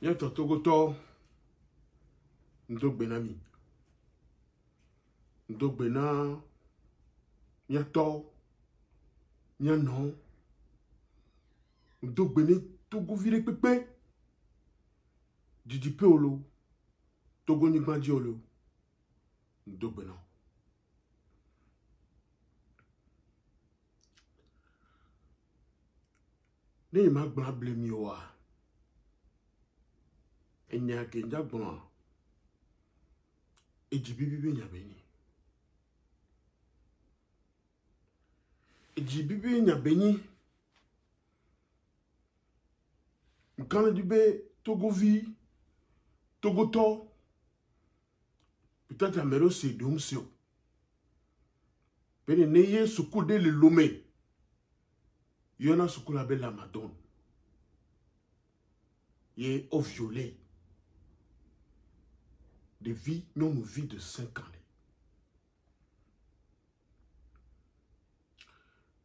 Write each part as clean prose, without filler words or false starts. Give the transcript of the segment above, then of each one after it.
Nyato togoto ndogbe na mi. Ndogbe na nyato nyano. Ndogbe ne togo vire pepe. Didi pe olo. Togo ni gbadi olo. Ndogbe na. Ne ma gbla blemi wa. Enya kenja gbla. Ejibibi nyabeni. Ejibibi nyabeni. Nkana dibe Togo vi. Togo to. Peut-être amero c'est domsio. Pene neye sukude le lome. Yona sukula be la madone. Ye au violet. De vie, non une vie de 5 ans.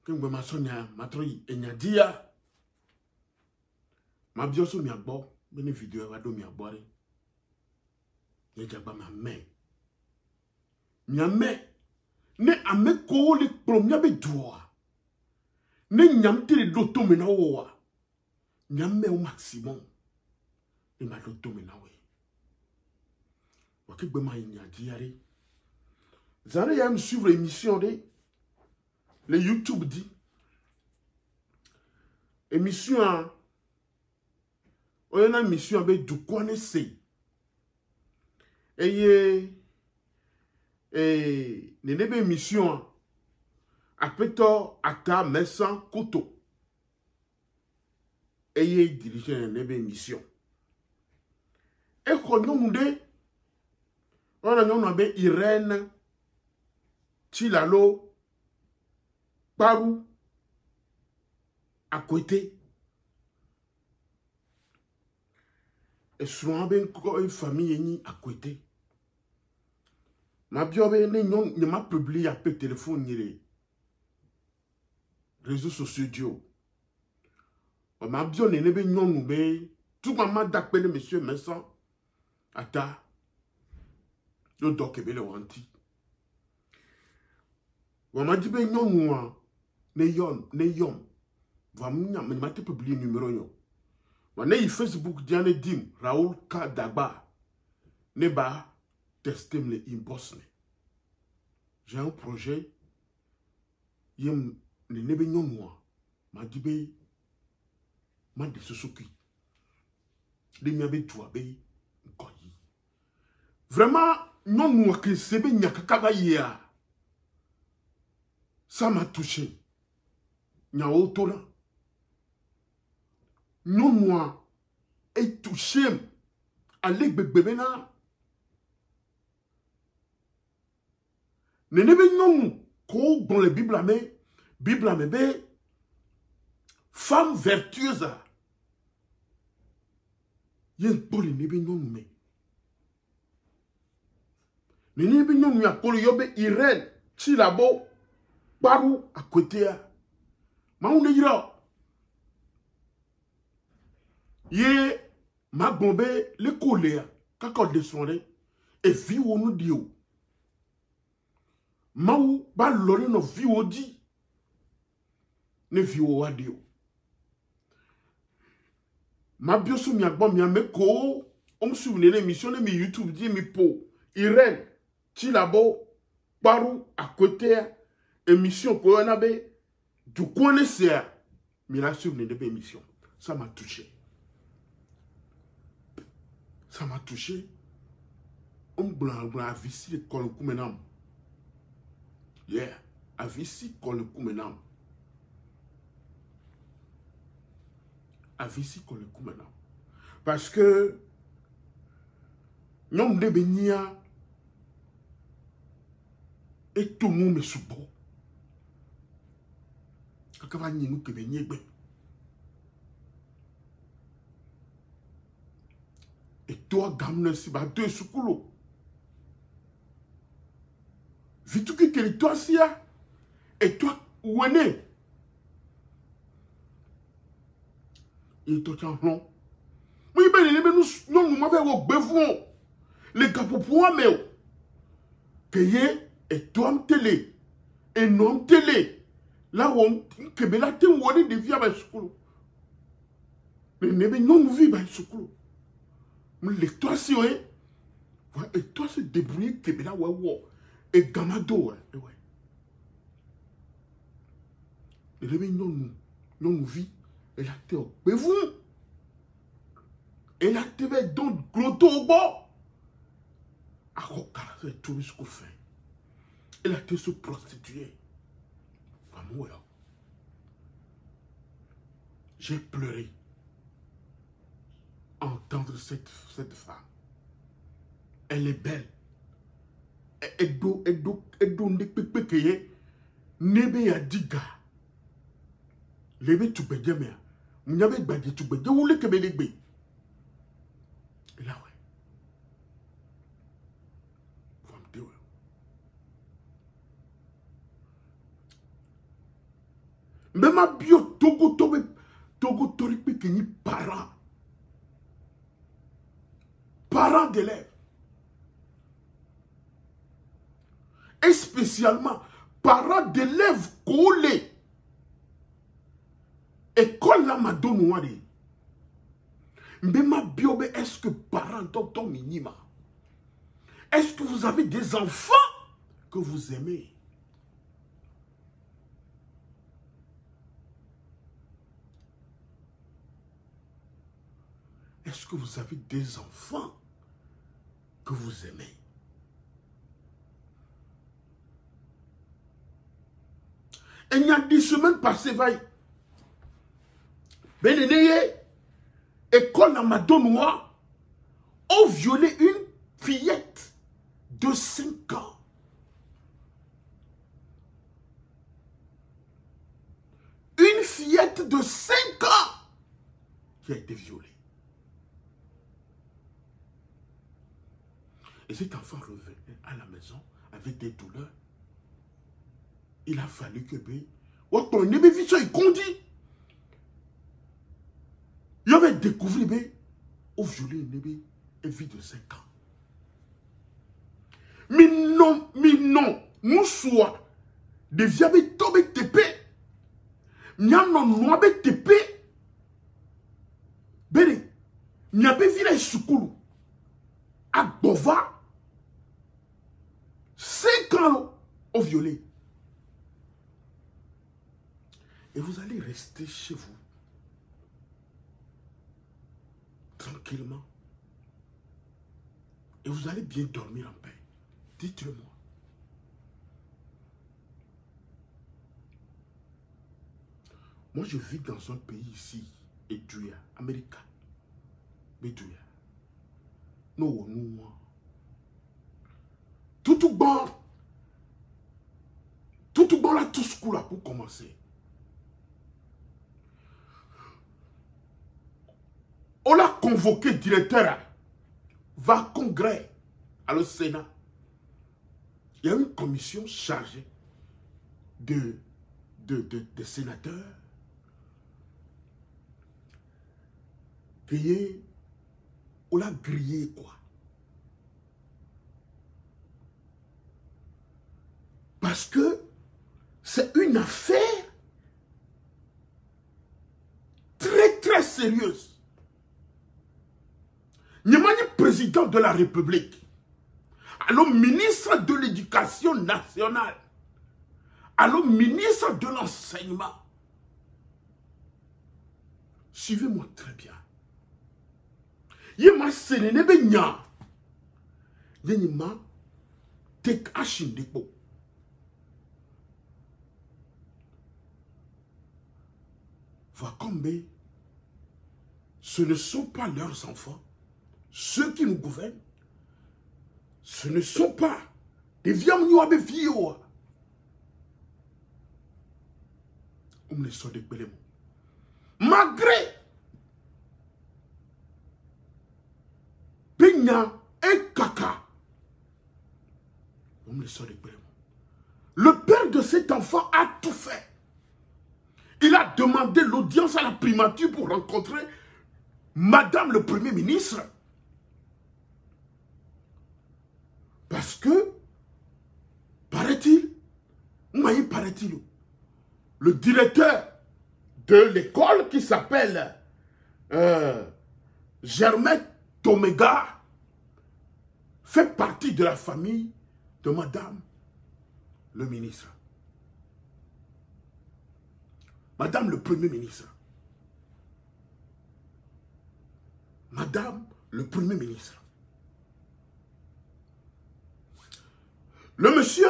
Quand je m'assois, matroi, et n'a dia. Ma bioso mi agbo, bene vidéo va do mi agbore. Ye jagba ma main. Mi main. Ne ame ko le premier be doa. Ne nyamte le doto mena wa. Nyame au maximum. E ma doto mena we. Wakik bema inya diare. Zare ya me suivre l'émission de le YouTube dit. Émission oyena émission avec du connaissez. Et nenebe émission apeto ata mesan koto. Et dirige nenebe émission. Et kononde on a be Irène Chilalo Parou à côté. Et souvent ben une famille ni à côté. Ma biobe ne m'a publié à peu téléphone ni les réseaux sociaux dio. Ma bio ne be non be tout maman d'appel monsieur Messan ata yo dokebele wanti. Wama dibe nyonwa ne yon. Vamnya me mate publier numéro yo. Wane yi Facebook diane dim Raoul K Dagba ne ba tester le inbox ne. J'ai un projet yem ne nebe nyonwa ma dibe ma de sosoki. De miabe tuabe nkoyi. Vraiment non moi que sebe nyakaka ya. Ça m'a touché. Nya autola. Non moi est touché. Alek bébé na. Nenebe non ko dans la Bible be femme vertueuse. Yen pour les nebe non me. Nenebe non ya pour yobe Irène Chilabo Parou à côté. Maoune yira. Ye ma bombe le colère kakol descendé et vie où nous dio. Maou ba lori no vie où di. Ne vie où adio. Ma biosu mi agbo mi ameko. On souvenez l'émission de mi YouTube di mi po. Irène Chilabo Parou à côté. Émission Koyonabe, du connaisseur, mais la souvenir de l'émission. Ça m'a touché. Ça m'a touché. On blanc a vissi le col koumenam. Yeah, a vissi col koumenam. A vissi col koumenam. Parce que, non de benia, et tout le monde me soupçonne. Kakava nous que benyegbe. Et toi gamne si ba deux sukulo. Vitu ki kele toi sia. Et toi ouene. Et toi t'en long. Oui ben nous m'avons au bevon. Les gars pour moi, mais payer et toi télé. Et non télé. Là où on que me la te wone de vie à school. Mais non vie à school. Mais les toi si ouais. Et toi se débrouiller que me la ouais. Et gamado ouais. Et non vie. Et la te au bevon. Et la te va donc gloto au bord. À quoi tout ce qu'on fait. Et la te se prostituer. J'ai pleuré à entendre cette femme. Elle est belle. Elle donne des pépés nebe ya diga. Lebe tu bedje mea. Mnyabe badje tu bedje ou le kebelebe. Et là ouais. Même à bio Togo Toripe qui ni parents d'élèves. Et spécialement parents d'élèves collés. École la madonouari. Même à bio est-ce que parents docteur minima? Est-ce que vous avez des enfants que vous aimez? Est-ce que vous avez des enfants que vous aimez? Et il y a 10 semaines passées, Bénéné, école à Madonnois, ont violé une fillette de 5 ans. Une fillette de 5 ans qui a été violée. Et cet enfant revenait à la maison avec des douleurs. Il a fallu que ton nébé viso il conduit. Il avait découvert au violé une nébé une fille de 5 ans. Mais non, nous soit des viables tombés tépé. N'yamnon noabe tépé. Bene, n'yabe vile soukoulou. À Bova. 5 ans au violet. Et vous allez rester chez vous. Tranquillement. Et vous allez bien dormir en paix. Dites-le-moi. Moi, je vis dans un pays ici, Edouya, Amérique. Edouya. Non, non. Tout bon là, tout ce coup là pour commencer. On l'a convoqué directeur, va au congrès, à le Sénat. Il y a une commission chargée de sénateurs qui on l'a grillé quoi. Parce que c'est une affaire très très sérieuse. Nyemani président de la République, alors ministre de l'Éducation nationale, alors ministre de l'Enseignement. Suivez-moi très bien. Yema senenebe nya. Yenima tek ashindeko. Vakombe, ce ne sont pas leurs enfants. Ceux qui nous gouvernent, ce ne sont pas des vieux filles. On me les sort des mots. Malgré Pigna et Kaka, on me les sort des mots. Le père de cet enfant a tout fait. Il a demandé l'audience à la primature pour rencontrer Madame le Premier ministre Parce que, paraît-il, le directeur de l'école qui s'appelle Germain Tomega fait partie de la famille de Madame le ministre. Madame le Premier ministre. Madame le Premier ministre. Le monsieur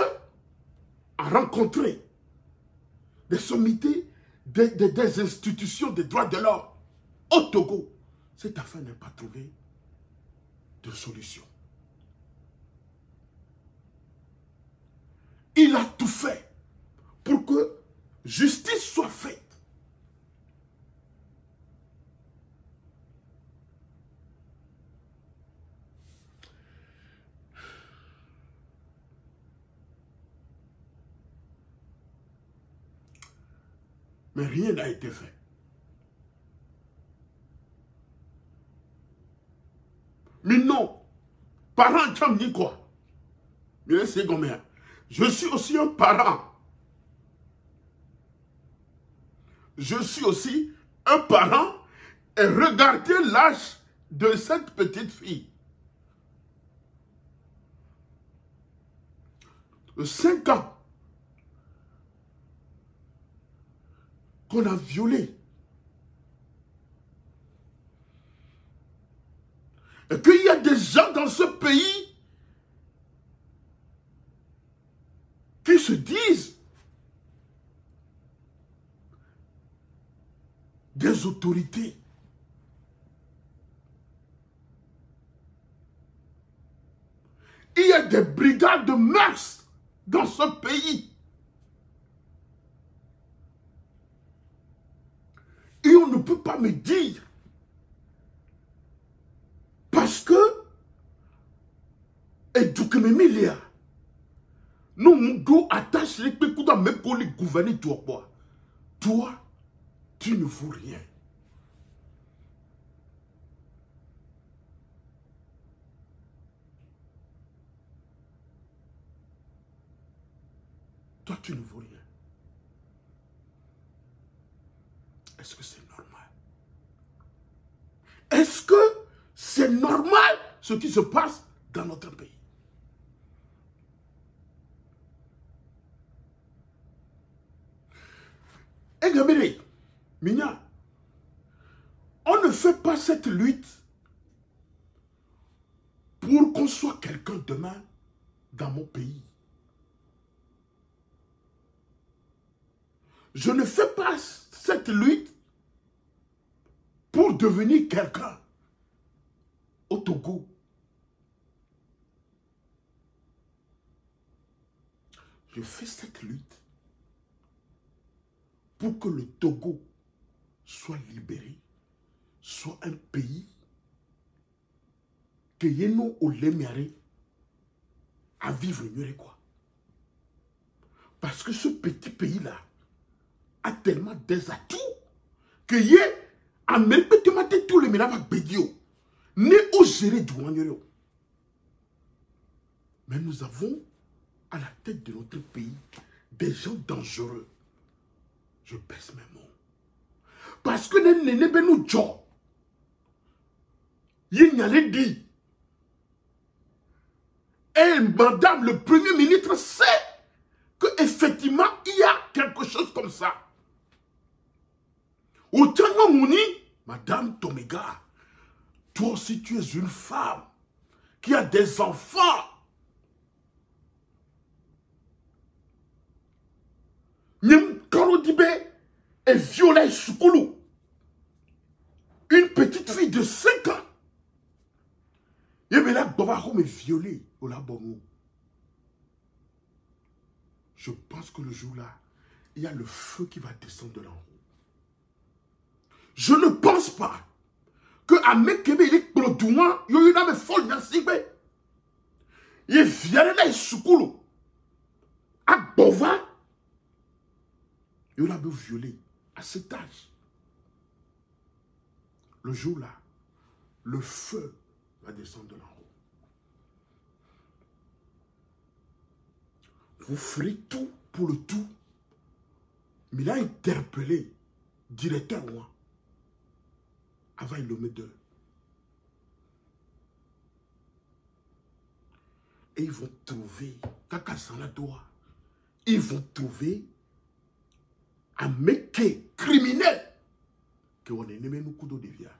a rencontré des sommités des institutions des droits de l'homme au Togo. Cette affaire n'a pas trouvé de solution. Il a tout fait pour que justice soit faite. Mais rien n'a été fait. Mais non, parent, tu me dis quoi? Je suis aussi un parent. Je suis aussi un parent et regardez l'âge de cette petite fille. De 5 ans qu'on a violé. Et qu'il y a des gens dans ce pays qui se disent des autorités. Il y a des brigades de mœurs dans ce pays. Et on ne peut pas me dire parce que et du que Milia nous nous attache les pécoups dans mes collègues gouverner toi. Toi, tu ne vaux rien. Toi, tu ne vaux rien. Est-ce que c'est normal? Est-ce que c'est normal ce qui se passe dans notre pays? Et Gabriel, Minya, on ne fait pas cette lutte pour qu'on soit quelqu'un demain dans mon pays. Je ne fais pas cette lutte pour devenir quelqu'un au Togo. Je fais cette lutte pour que le Togo soit libéré, soit un pays que Yeno Olemiare à vivre mieux quoi. Parce que ce petit pays-là a tellement des atouts que y a même tous les ménages avec Bédio, né au géré du Wanyoro. Mais nous avons à la tête de notre pays des gens dangereux. Je baisse mes mots. Parce que nous sommes il y a les dit. Et madame le Premier ministre sait qu'effectivement il y a quelque chose comme ça. Autant Mouni, madame Tomega, toi aussi tu es une femme qui a des enfants. Nym Karodibé est violée Soukoulou. Une petite fille de 5 ans. Yébela Bovaro est violée au Labomou. Je pense que le jour-là, il y a le feu qui va descendre de l'en haut. Je ne pense pas que Amekebe il est clôturant, il y a une âme folle dans ce pays. Il est violé Soukoulou. À Bova, il y a violé à cet âge. Le jour-là, le feu va descendre de l'en haut. Vous ferez tout pour le tout. Mais il a interpellé directeur moi avant il le met d'eux. Et ils vont trouver, Kaka Sanatoa, ils vont trouver un mec criminel que on est nommé nous coup de via.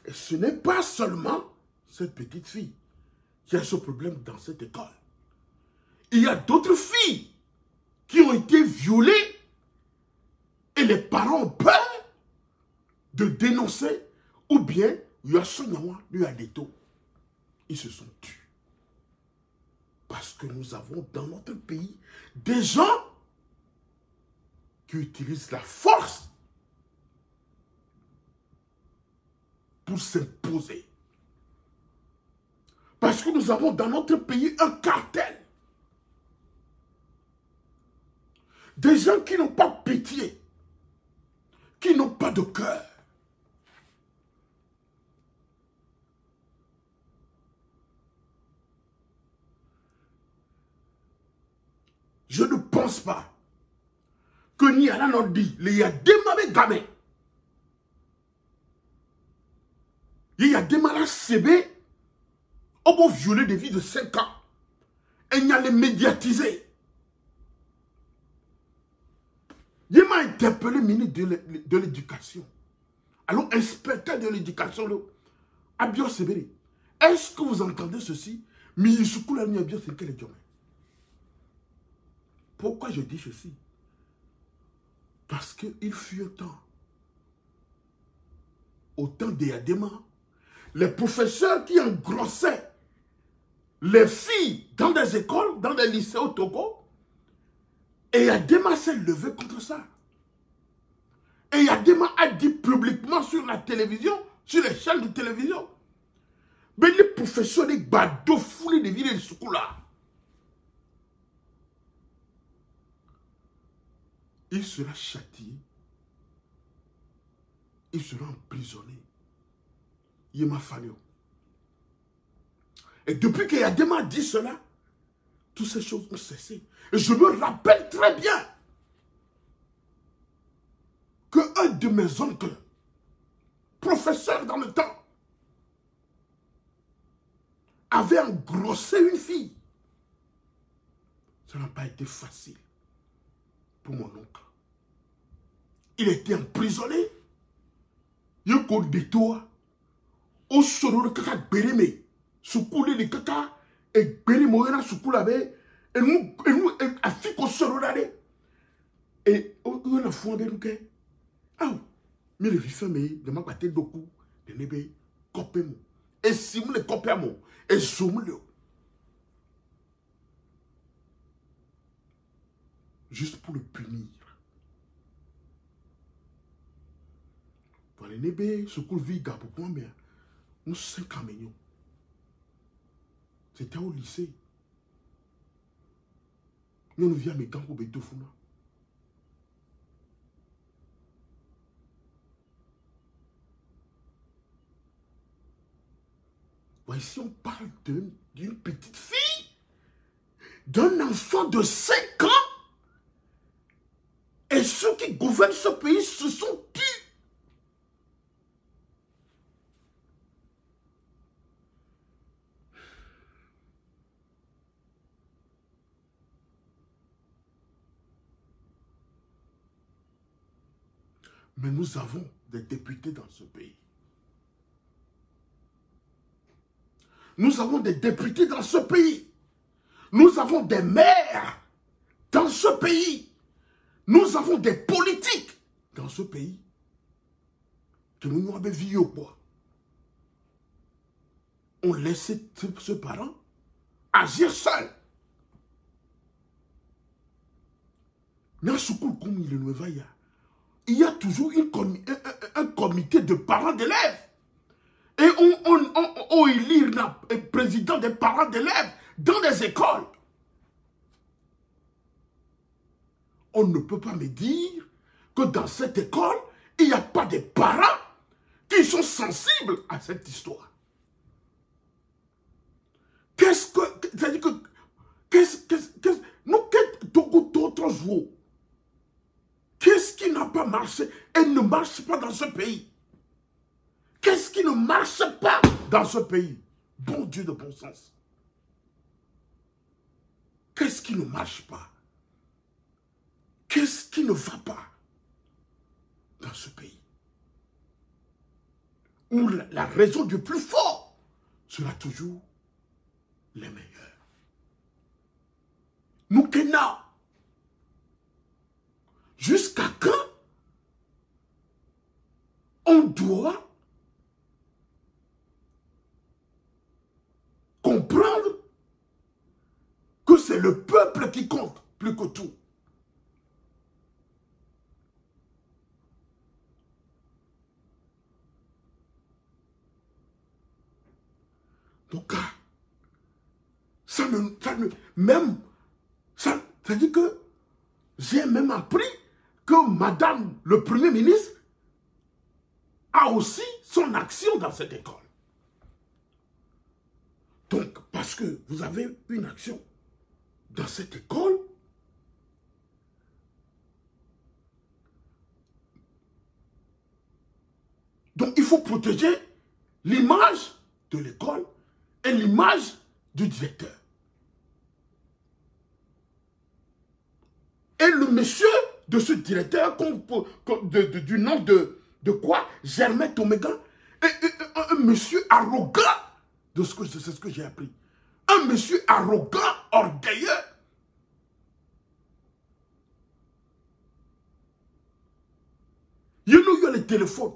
Et ce n'est pas seulement cette petite fille qui a ce problème dans cette école. Il y a d'autres filles qui ont été violées et les parents ont peur de dénoncer ou bien il y a Sonyawa, lui a des taux. Ils se sont tus. Parce que nous avons dans notre pays des gens qui utilisent la force pour s'imposer. Parce que nous avons dans notre pays un cartel. Des gens qui n'ont pas pitié, qui n'ont pas de cœur. Je ne pense pas que ni à la Nordi, il y a des mauvais gamins. Il y a des malades CB, on peut violer des vies de 5 ans. Et il y a les médiatisés. Il m'a interpellé ministre de l'éducation. Alors, inspecteur de l'éducation, Abio Seberi, est-ce que vous entendez ceci? Pourquoi je dis ceci? Parce qu'il fut un temps, au temps d'Yadema, les professeurs qui engrossaient les filles dans des écoles, dans des lycées au Togo, et Yadema s'est levé contre ça. Et Yadema a dit publiquement sur la télévision, sur les chaînes de télévision, mais les professeurs des badauds foulés de villes de Soukoula, il sera châtié, il sera emprisonné. Il m'a fallu. Et depuis que Yadema a dit cela, toutes ces choses ont cessé. Et je me rappelle très bien qu'un de mes oncles, professeur dans le temps, avait engrossé une fille. Ça n'a pas été facile pour mon oncle. Il a été emprisonné. Il y a un détour. Au solo de kaka bereme. Soukoule de kaka. Et bereme oena soukoule abe. Et nous, afik au solo d'ade. Et on a fondé nous que. Ah, mais le vif mais de ma bataille doku. De nebe copé. Et si vous les copé à moi. Et zoom le. Juste pour le punir. Pour les nébés, ce qu'on vit, pour combien? Nous 5 millions. C'était au lycée. Nous vivons mes gants pour béto funa. Ici, on parle d'une petite fille, d'un enfant de 5 ans. Et ceux qui gouvernent ce pays se sont tus. Mais nous avons des députés dans ce pays. Nous avons des députés dans ce pays. Nous avons des maires dans ce pays. Nous avons des politiques dans ce pays. Que nous avons vu au bois. On laissait ce parent agir seul. Il y a toujours un comité de parents d'élèves. Et on élire le président des parents d'élèves dans des écoles. On ne peut pas me dire que dans cette école, il n'y a pas de parents qui sont sensibles à cette histoire. Qu'est-ce qui n'a pas marché et ne marche pas dans ce pays? Qu'est-ce qui ne marche pas dans ce pays? Bon Dieu de bon sens. Qu'est-ce qui ne marche pas? Qu'est-ce qui ne va pas dans ce pays? Où la raison du plus fort sera toujours les meilleurs. Nous kenna. Jusqu'à quand on doit comprendre que c'est le peuple qui compte plus que tout. Donc, ça dit que j'ai même appris que Madame le Premier ministre a aussi son action dans cette école. Donc, parce que vous avez une action dans cette école, donc il faut protéger l'image de l'école et l'image du directeur. Et le monsieur de ce directeur, du nom de quoi? Germain Tomégan, un monsieur arrogant, c'est ce que j'ai appris. Un monsieur arrogant, orgueilleux. Il nous a le téléphone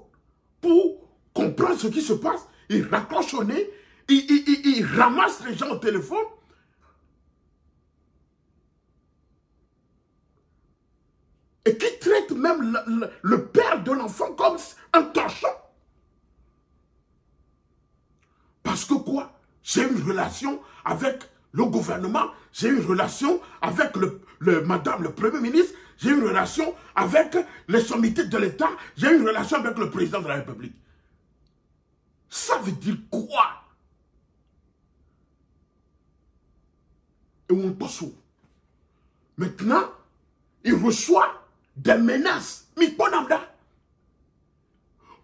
pour comprendre ce qui se passe. Il raccroche au nez, il ramasse les gens au téléphone. Et qui traite même le père de l'enfant comme un torchon. Parce que quoi? J'ai une relation avec le gouvernement, j'ai une relation avec Madame le Premier ministre, j'ai une relation avec les sommités de l'État, j'ai une relation avec le président de la République. Ça veut dire quoi? Et on passe où? Maintenant, il reçoit des menaces.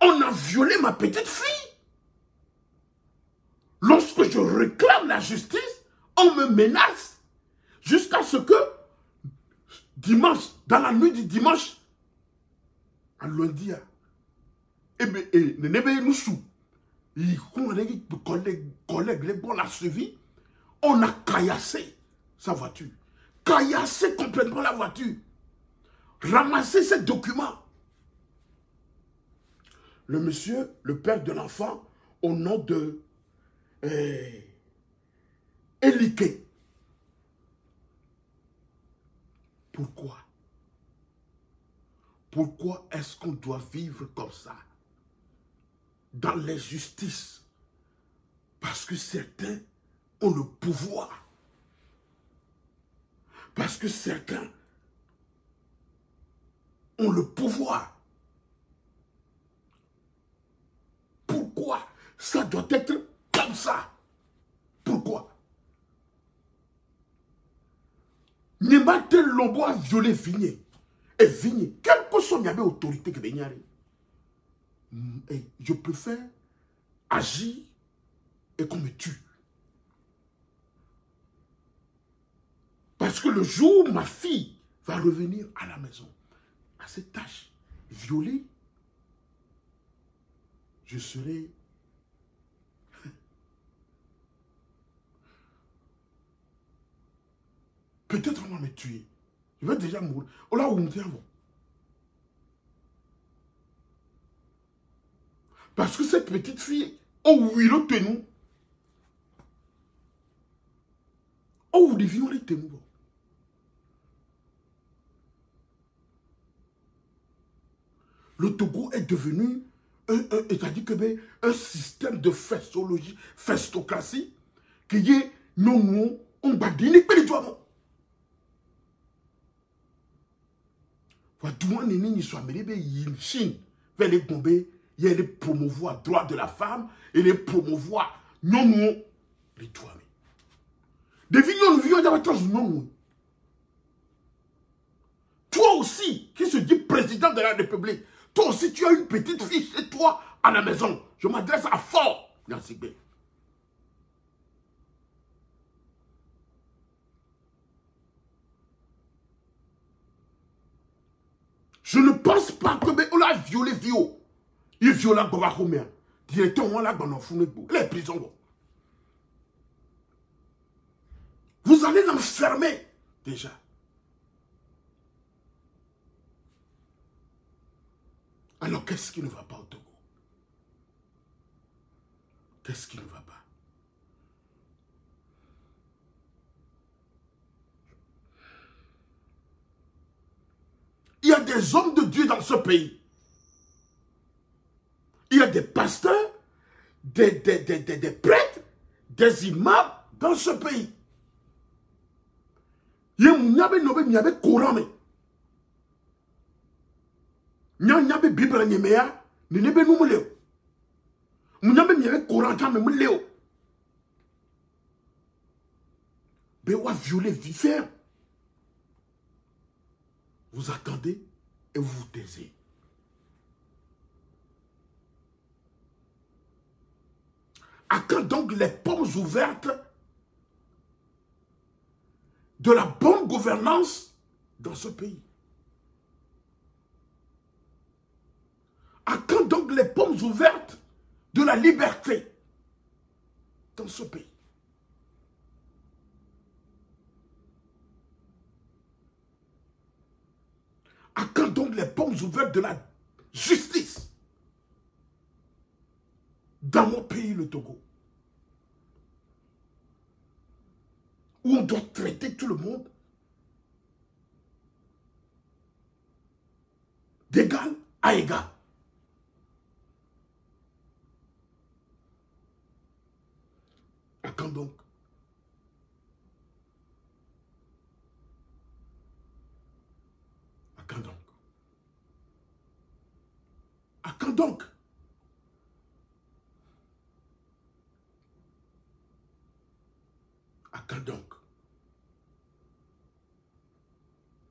On a violé ma petite fille. Lorsque je réclame la justice, on me menace jusqu'à ce que dimanche, dans la nuit du dimanche, à lundi, on a suivi, on a caillassé sa voiture, caillassé complètement la voiture, ramassé ses documents. Le monsieur, le père de l'enfant, au nom de Eliké. Pourquoi? Pourquoi est-ce qu'on doit vivre comme ça? Dans l'injustice. Parce que certains ont le pouvoir. Parce que certains ont le pouvoir. Pourquoi ça doit être comme ça? Pourquoi? Nimate Lombo a violé Vigné. Et Vigné, quelle que soit l'autorité que Vigné, je préfère agir et qu'on me tue. Parce que le jour où ma fille va revenir à la maison, à cet âge, violée, je serai... Peut-être on va me tuer. Je vais déjà mourir. Oh là où on tient. Parce que cette petite fille, oh oui, le tenou. Oh, vous deviez le tenou. Le Togo est devenu c'est-à-dire que un système de festologie, festocratie, qui est non, on va dire, Chine, vers les tomber, il y a les promouvoir droits de la femme et les promouvoir non, les droits. Des vignons, non. aussi, qui se dit président de la République, toi aussi, tu as une petite fille chez toi à la maison. Je m'adresse à Fort Gnassingbé. Je ne pense pas que on a violé Vio. Il viola Gobahoumia. Directement, là, dans les prisons. Vous allez l'enfermer, déjà. Alors, qu'est-ce qui ne va pas au Togo? Qu'est-ce qui ne va pas? Il y a des hommes de Dieu dans ce pays. Il y a des pasteurs, des prêtres, des imams dans ce pays. Il y a des Coran. Il y a des Bible. Il y a des Coran. Mais on va violer vifère. Vous attendez et vous vous taisez. À quand donc les pommes ouvertes de la bonne gouvernance dans ce pays? À quand donc les pommes ouvertes de la liberté dans ce pays? À quand donc les pommes ouvertes de la justice dans mon pays, le Togo? Où on doit traiter tout le monde d'égal à égal. À quand donc? À quand donc? À quand donc? À quand donc?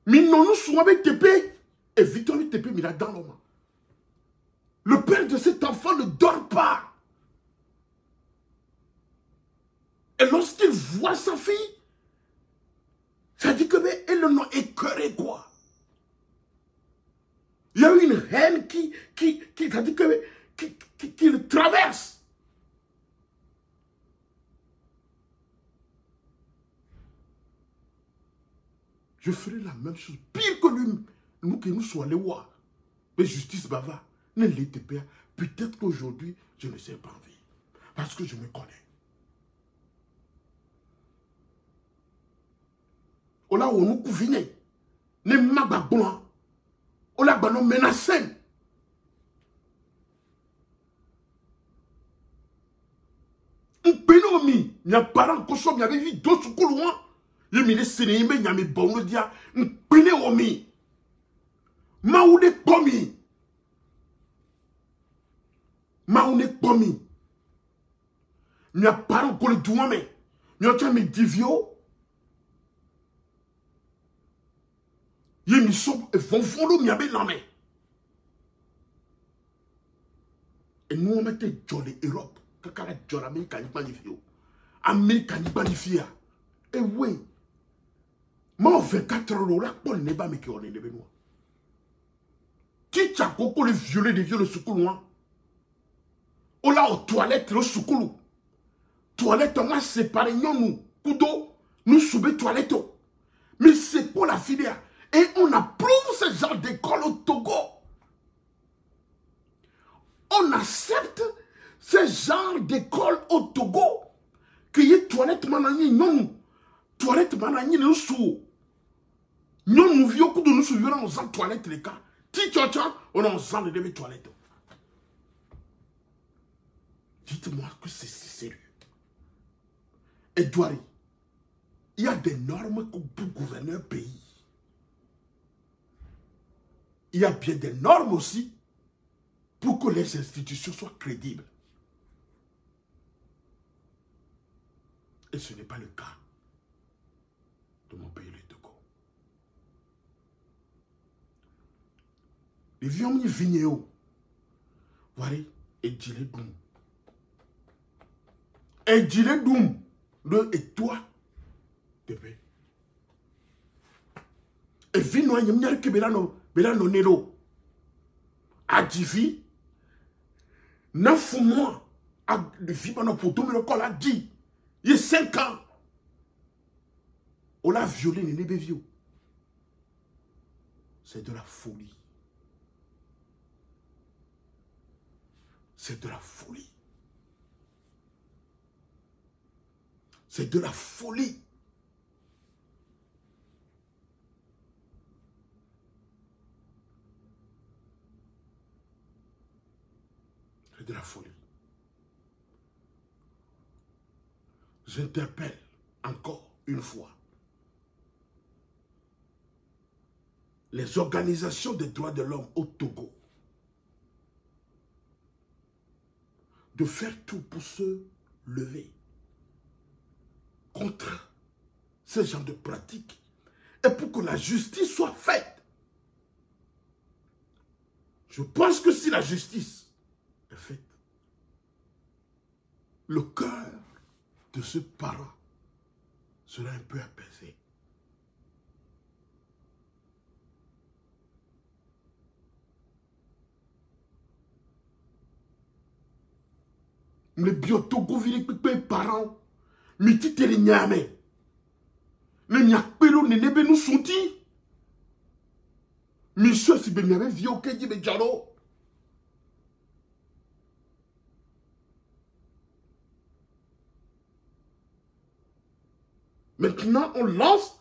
Mais non, nous sommes avec TP. Et Victor TP, il a dans l'homme. Le père de cet enfant ne dort pas. Et lorsqu'il voit sa fille, ça dit que elle l'a écœuré, quoi. Il y a une haine ça dit que, qui le traverse. Je ferai la même chose, pire que lui, nous que nous soyons les rois. Mais justice bava, ne l'était pas. Peut-être qu'aujourd'hui, je ne sais pas en vie. Parce que je me connais. Ola où nous couviner, ne magabouan, ola banon menacé. Un pénomi, il y a parents qui sont, il y avait vu d'autres couloirs. Il y a mis sénéimé, il y a mis bon, il y a un pénomi. Maouné komi. Maouné komi. Il y a parents qui le douame. Il y a mis divio. Il y a mis son, et vont fondre, il y a mis la main. Et nous, on mettait Jolie Europe. Quand la Jolie Amérique a magnifié. Amérique a magnifié. Et oui. Moi, 24 heures, là, Paul n'est pas, mais qui on est les Benoît. Ti Tchakoko, le violet des vieux, le soukoulou. On l'a aux toilettes, le soukoulou. Toilette, on a séparé, nous, couteau, nous soubé toilette. Mais c'est pour la filière. Et on approuve ce genre d'école au Togo. On accepte ce genre d'école au Togo. Qu'il y ait toilette manani, non. Toilette manani, nous sous. Nous, nous vions, nous souvions, on sent toilette les cas. On a un sang de mes toilettes. Dites-moi que c'est sérieux. Edouard, il y a des normes pour gouverner un pays. Il y a bien des normes aussi pour que les institutions soient crédibles. Et ce n'est pas le cas de mon pays, le Togo. Les vieux ont vigné. Voilà, et dis-le doum. Et dis-le doum. Et toi, bébé. Et vino, il y a que belano nelo. Adivi. 9 mois. De vie, pour tout le corps a dit. Il y a 5 ans. On l'a violé, les vieux. C'est de la folie. C'est de la folie. C'est de la folie. C'est de la folie. J'interpelle encore une fois les organisations des droits de l'homme au Togo de faire tout pour se lever contre ce genre de pratiques et pour que la justice soit faite. Je pense que si la justice est faite, le cœur de ce parent sera un peu apaisé. Les biotogo vili pipe parents, miti tele nyame. Le nyakpelo nenebe nous sunti. Monsieur si ben y'avait vieux que dit bejalo. Maintenant, on lance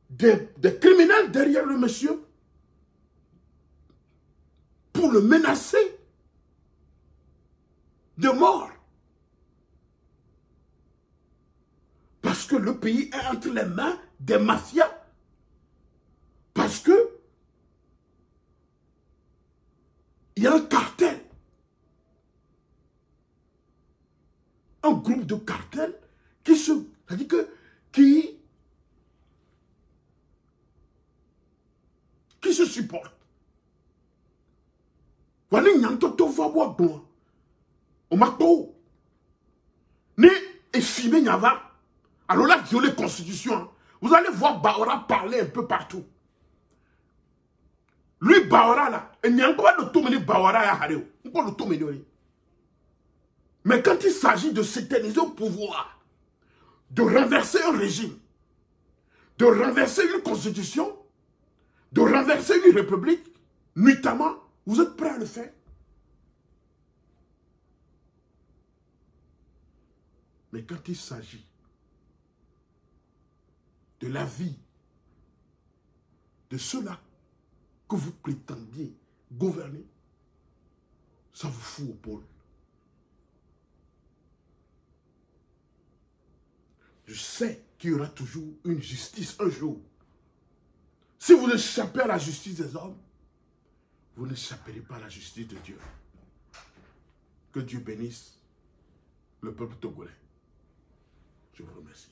des criminels derrière le monsieur pour le menacer de mort. Parce que le pays est entre les mains des mafias. Parce que il y a un cartel. Un groupe de cartels qui se... C'est-à-dire que... Qui se supportent. Voilà, il y a un toto va boire bon. On m'a pas. Ni effimé n'y a pas. Alors là, violer la constitution. Vous allez voir Baora parler un peu partout. Lui, Baora là, il n'y a pas de tout mener Baora à Hareo. Pas de tout mener. Mais quand il s'agit de s'éterniser au pouvoir, de renverser un régime, de renverser une constitution, de renverser une république, nuitamment, vous êtes prêts à le faire? Mais quand il s'agit de la vie de ceux-là que vous prétendiez gouverner, ça vous fout au pôle. Je sais qu'il y aura toujours une justice un jour. Si vous échappez à la justice des hommes, vous n'échapperez pas à la justice de Dieu. Que Dieu bénisse le peuple togolais. Je vous remercie.